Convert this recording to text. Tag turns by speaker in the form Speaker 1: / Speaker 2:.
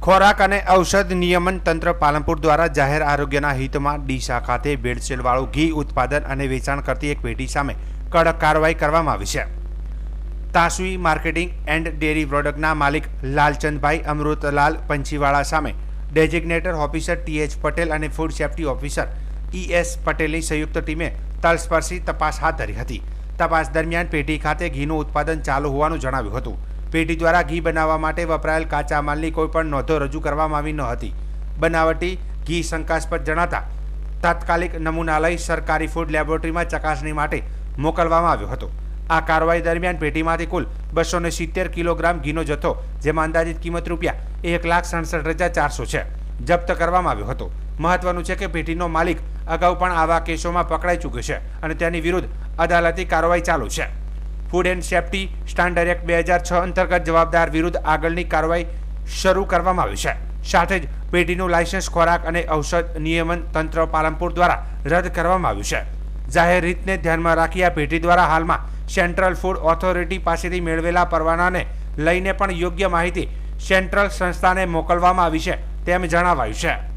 Speaker 1: ખોરાક અને ઔષધ નિયમન તંત્ર પાલનપુર દ્વારા જાહેર આરોગ્યના હિતમાં ડીસા ખાતે ભેળસેળવાળું ઘી ઉત્પાદન અને વેચાણ કરતી એક પેઢી સામે કડક કાર્યવાહી કરવામાં આવી છે। તાસવી માર્કેટિંગ એન્ડ ડેરી પ્રોડક્ટના માલિક લાલચંદભાઈ અમૃતલાલ પંચીવાળા સામે ડેઝિગ્નેટર ઓફિસર TH પટેલ અને ફૂડ સેફ્ટી ઓફિસર ES પટેલની સંયુક્ત ટીમે તલસ્પર્શી તપાસ હાથ ધરી હતી। તપાસ દરમિયાન પેઢી ખાતે ઘીનું ઉત્પાદન ચાલુ હોવાનું જણાવ્યું હતું। પેઢી દ્વારા ઘી બનાવવા માટે વપરાયેલ કાચા માલની કોઈપણ નોંધો રજૂ કરવામાં આવી ન હતી। બનાવટી ઘી શંકાસ્પદ જણાતા તાત્કાલિક નમૂના લઈ સરકારી ફૂડ લેબોરેટરીમાં ચકાસણી માટે મોકલવામાં આવ્યો હતો। આ કાર્યવાહી દરમિયાન પેઢીમાંથી કુલ 270 કિલોગ્રામ ઘીનો જથ્થો, જેમાં અંદાજિત કિંમત ₹1,67,400 છે, જપ્ત કરવામાં આવ્યો હતો। મહત્વનું છે કે પેઢીનો માલિક અગાઉ પણ આવા કેસોમાં પકડાઈ ચૂક્યો છે અને તેની વિરુદ્ધ અદાલતી કાર્યવાહી ચાલુ છે। Food and safety standard act 2006 અંતર્ગત જવાબદાર વિરુદ્ધ આગળની કાર્યવાહી શરૂ કરવામાં આવી છે। સાથે જ પેઢીનું લાયસન્સ ખોરાક અને ઔષધ નિયમન તંત્ર પાલનપુર દ્વારા રદ કરવામાં આવ્યું છે। જાહેર હિતને ધ્યાનમાં રાખી આ પેઢી દ્વારા હાલમાં સેન્ટ્રલ ફૂડ ઓથોરિટી પાસેથી મેળવેલા પરવાનાને લઈને પણ યોગ્ય માહિતી સેન્ટ્રલ સંસ્થાને મોકલવામાં આવી છે તેમ જણાવાયું છે।